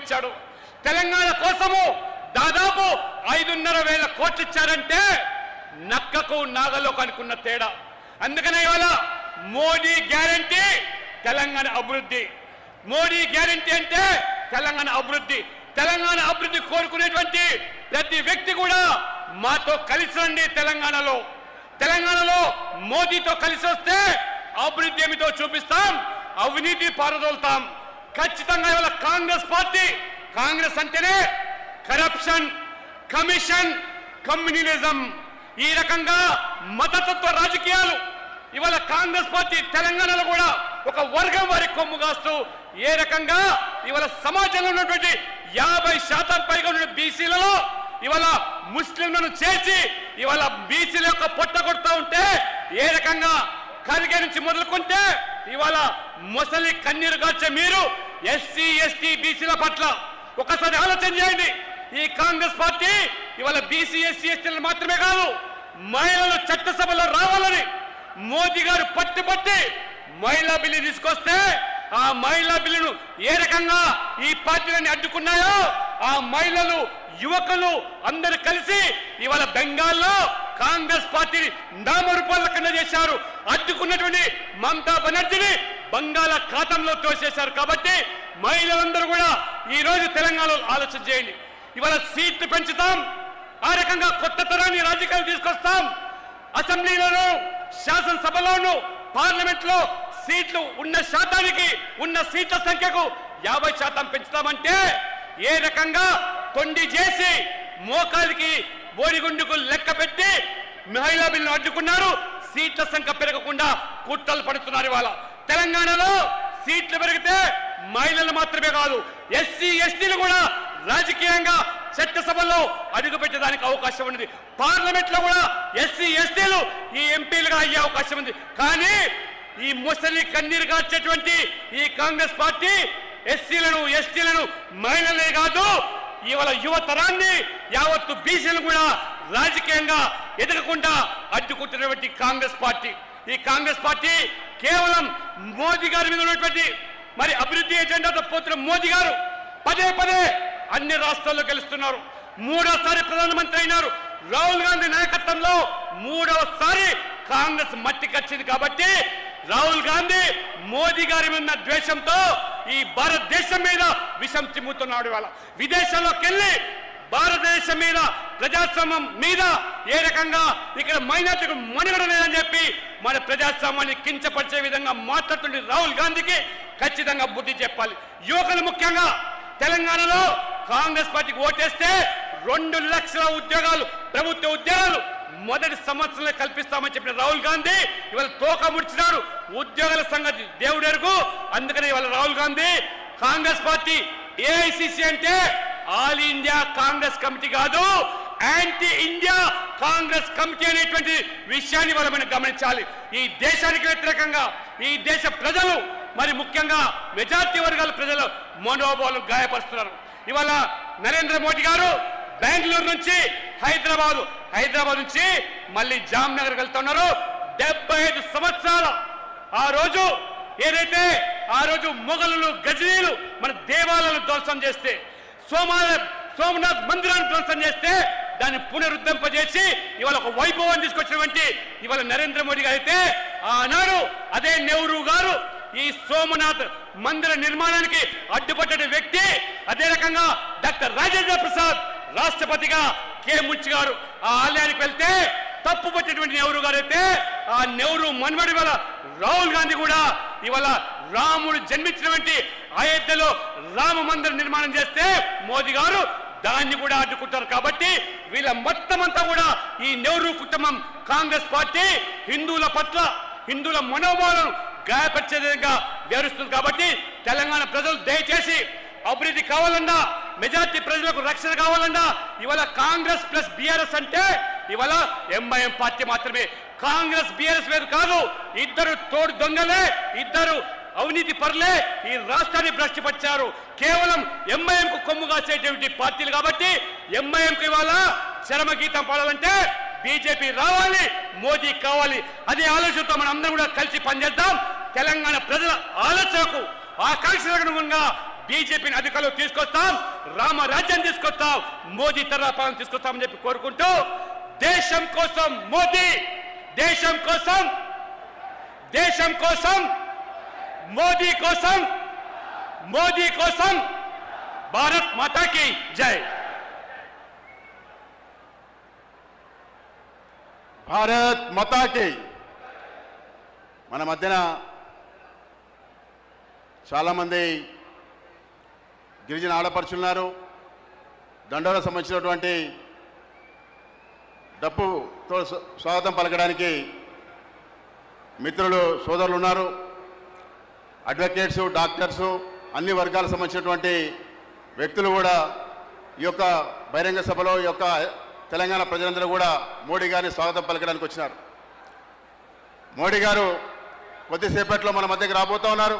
ఇచ్చాడు. తెలంగాణ కోసము దాదాపు 5,500,000 కోట్లు ఇచ్చారంటే నక్కకు నాగలోకి అనుకున్న తేడా. అందుకనే ఇవాళ మోడీ గ్యారంటీ తెలంగాణ అభివృద్ధి. మోడీ గ్యారంటీ అంటే తెలంగాణ అభివృద్ధి. తెలంగాణ అభివృద్ధి కోరుకునేటువంటి ప్రతి వ్యక్తి కూడా మాతో కలిసి రండి. తెలంగాణలో మోదీతో కలిసి వస్తే అభివృద్ధి ఏమిటో చూపిస్తాం, అవినీతి పారదోలుతాం. ఖచ్చితంగా ఇవాళ కాంగ్రెస్ పార్టీ, కాంగ్రెస్ అంటేనే కరప్షన్, కమిషన్, కమ్యూనిజం, ఈ రకంగా మతతత్వ రాజకీయాలు. ఇవాళ కాంగ్రెస్ పార్టీ తెలంగాణలో కూడా ఒక వర్గం వారి కొమ్ము కాస్తూ ఏ రకంగా ఇవాళ సమాజంలో ఉన్నటువంటి 50% పైగా ఉన్న బీసీలలో ఇవాళ ముస్లింలను చేర్చి ఇవాళ బీసీల యొక్క పొట్ట కొడతా ఉంటే, ఏ రకంగా ఖర్గే నుంచి మొదలుకుంటే ఇవాళ మొసలి కన్నీరు గార్చే మీరు ఎస్సీ ఎస్టీ బీసీల పట్ల ఒకసారి ఆలోచన చేయండి. ఈ కాంగ్రెస్ పార్టీ ఇవాళ బీసీ ఎస్సీ ఎస్టీలను మాత్రమే కాదు, మహిళలు చట్టసభలో రావాలని మోదీ గారు పట్టి మహిళా బిల్లు తీసుకొస్తే ఆ మహిళా బిల్లును ఏ రకంగా ఈ పార్టీలని అడ్డుకున్నాయో, ఆ మహిళలు యువకులు అందరూ కలిసి ఇవాళ బెంగాల్లో కాంగ్రెస్ పార్టీని నామరూపాల కింద చేశారు. అడ్డుకున్నటువంటి మమతా బెనర్జీని బంగాళాఖాతంలో తోసేశారు. కాబట్టి మహిళలందరూ కూడా ఈ రోజు తెలంగాణలో ఆలోచన చేయండి. ఇవాళ సీట్లు పెంచుతాం, ఆ రకంగా కొత్త తరాన్ని రాజకీయాలు తీసుకొస్తాం. అసెంబ్లీలోనూ శాసనసభలోనూ పార్లమెంట్ లో సీట్లు ఉన్న శాతానికి ఉన్న సీట్ల సంఖ్యకు 50% పెంచుతామంటే ఏ రకంగా కొండి చేసి మోకాలికి బోడిగుండుకు లెక్క పెట్టి మహిళా బిల్లును అడ్డుకున్నారు. సీట్ల సంఖ్య పెరగకుండా కుట్రలు పడుతున్నారు. ఇవాళ తెలంగాణలో సీట్లు పెరిగితే మహిళలు మాత్రమే కాదు, ఎస్సీ ఎస్టీలు కూడా రాజకీయంగా చట్టసభలో అడుగుపెట్టడానికి అవకాశం ఉంది. పార్లమెంట్ లో కూడా ఎస్సీ ఎస్టీలు ఈ ఎంపీలుగా అయ్యే అవకాశం ఉంది. కానీ ఈ ముసలి కన్నీరు గార్చేటువంటి ఈ కాంగ్రెస్ పార్టీ ఎస్సీలను ఎస్టీలను మహిళలే కాదు, ఇవాళ యువతరాన్ని యావత్తు బీసీలు కూడా రాజకీయంగా ఎదగకుండా అడ్డుకుంటున్నటువంటి కాంగ్రెస్ పార్టీ. ఈ కాంగ్రెస్ పార్టీ కేవలం మోదీ గారి మీద ఉన్నటువంటి మరి అభివృద్ధి ఎజెండాతో పోతున్న మోదీ గారు పదే అన్ని రాష్ట్రాల్లో గెలుస్తున్నారు. 3వసారి ప్రధానమంత్రి అయినారు. రాహుల్ గాంధీ నాయకత్వంలో 3వసారి కాంగ్రెస్ మట్టికొచ్చింది. కాబట్టి రాహుల్ గాంధీ మోదీ గారి మీద ద్వేషంతో ఈ భారతదేశం మీద విషం చిమ్ముతున్నాడు. ఇవాళ విదేశాల్లోకి వెళ్ళి భారతదేశం మీద ప్రజాస్వామ్యం మీద ఏ రకంగా ఇక్కడ మైనార్టీలకు మనుగడ లేదని చెప్పి మన ప్రజాస్వామ్యాన్ని కించపరిచే విధంగా మాట్లాడుతుండే రాహుల్ గాంధీకి ఖచ్చితంగా బుద్ధి చెప్పాలి. యువకులు ముఖ్యంగా తెలంగాణలో కాంగ్రెస్ పార్టీకి ఓటేస్తే 2 లక్షల ఉద్యోగాలు, ప్రభుత్వ ఉద్యోగాలు మొదటి సంవత్సరంలో కల్పిస్తామని చెప్పిన రాహుల్ గాంధీ ఇవాళ తోక ముడిచినాడు. ఉద్యోగాల సంగతి దేవుడెరుగు. అందుకని ఇవాళ రాహుల్ గాంధీ కాంగ్రెస్ పార్టీ ఏఐసిసి అంటే ఆల్ ఇండియా కాంగ్రెస్ కమిటీ కాదు, యాంటీ ఇండియా కాంగ్రెస్ కమిటీ అనేటువంటి విషయాన్ని ఇవాళ మనం గమనించాలి. ఈ దేశానికి వ్యతిరేకంగా ఈ దేశ ప్రజలు మరి ముఖ్యంగా మెజార్టీ వర్గాల ప్రజలు మనోభావాలను గాయపరుస్తున్నారు. ఇవాళ నరేంద్ర మోడీ గారు బెంగళూరు నుంచి హైదరాబాద్ నుంచి మళ్ళీ జామ్నగర్ వెళ్తున్నారు. 75 సంవత్సరాల ఆ రోజు ఏదైతే ఆ రోజు మొఘలులు గజనీలు మన దేవాలయాలను ధ్వంసం చేస్తే, సోమనాథ్ మందిరాన్ని ధ్వంసం చేస్తే దాన్ని పునరుద్ధరింపజేసి ఇవాళ ఒక వైభవాన్ని తీసుకొచ్చినటువంటి ఇవాళ నరేంద్ర మోడీ గారు అయితే ఆనాడు అదే నెహ్రూ గారు ఈ సోమనాథ్ మందిర నిర్మాణానికి అడ్డుపడ్డ వ్యక్తి. అదే రకంగా డాక్టర్ రాజేంద్ర ప్రసాద్ రాష్ట్రపతిగా కె మున్షి గారు ఆ ఆలయానికి వెళ్తే తప్పు పట్టినటువంటి నెహ్రూ గారు అయితే ఆ నెహ్రూ మన్మడి వల్ల రాహుల్ గాంధీ కూడా ఇవాళ రాముడు జన్మించినటువంటి అయోధ్యలో రామ మందిర నిర్మాణం చేస్తే మోదీ గారు దాన్ని కూడా అడ్డుకుంటారు. కాబట్టి వీళ్ళ మొత్తం అంతా కూడా ఈ నెహ్రూ కుటుంబం కాంగ్రెస్ పార్టీ హిందువుల పట్ల హిందువుల మనోభావాలను గాయపరిచే విధంగా వ్యవహరిస్తుంది. కాబట్టి తెలంగాణ ప్రజలు దయచేసి అభివృద్ధి కావాలన్నా, మెజార్టీ ప్రజలకు రక్షణ కావాలన్నా ఇవాళ కాంగ్రెస్ ప్లస్ బీఆర్ఎస్ అంటే ఇవాళ ఎంఐఎం పార్టీ మాత్రమే. కాంగ్రెస్ బీఆర్ఎస్ వేరు కాదు. ఇద్దరు తోడు దొంగలే, ఇద్దరు అవినీతి పరులే ఈ రాష్ట్రాన్ని భ్రష్టుపరిచారు. కేవలం ఎంఐఎం కు కొమ్ము కాసేటువంటి పార్టీలు. కాబట్టి ఎంఐఎం కు ఇవాళ చరమగీతం పాడాలంటే బీజేపీ రావాలి, మోదీ కావాలి. అదే ఆలోచనతో మనం అందరం కూడా కలిసి పనిచేద్దాం. తెలంగాణ ప్రజల ఆలోచనకు ఆకాంక్షలకు అనుగుణంగా బీజేపీని అధికారంలో తీసుకొస్తాం, రామరాజ్యం తీసుకొస్తాం, మోదీ తరహా పాలన తీసుకొస్తామని చెప్పి కోరుకుంటూ దేశం కోసం మోదీ, దేశం కోసం, దేశం కోసం, మోదీ కోసం, మోదీ కోసం, భారత్ మాతాకి జై. భారత్ మాతాకి. మన మధ్యన చాలామంది గిరిజన ఆడపడుచున్నారు. దండోరా సంబంధించినటువంటి డప్పుతో స్వాగతం పలకడానికి మిత్రులు, సోదరులు ఉన్నారు. అడ్వకేట్సు, డాక్టర్సు, అన్ని వర్గాలకు సంబంధించినటువంటి వ్యక్తులు కూడా ఈ యొక్క బహిరంగ సభలో ఈ యొక్క తెలంగాణ ప్రజలందరూ కూడా మోడీ గారిని స్వాగతం పలకడానికి వచ్చినారు. మోడీ గారు కొద్దిసేపట్లో మన మధ్యకి రాబోతూ ఉన్నారు.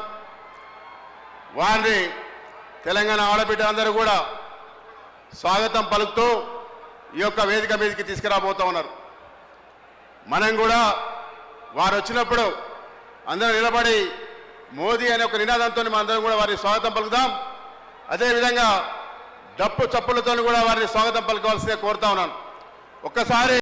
వారిని తెలంగాణ ఆడబిడ్డ అందరూ కూడా స్వాగతం పలుకుతూ ఈ యొక్క వేదిక మీదకి తీసుకురాబోతూ ఉన్నారు. మనం కూడా వారు వచ్చినప్పుడు అందరూ నిలబడి మోదీ అనే ఒక నినాదంతో మనం అందరం కూడా వారిని స్వాగతం పలుకుదాం. అదేవిధంగా డప్పు చప్పులతో కూడా వారిని స్వాగతం పలకవలసిందిగా కోరుతా ఉన్నాను. ఒక్కసారి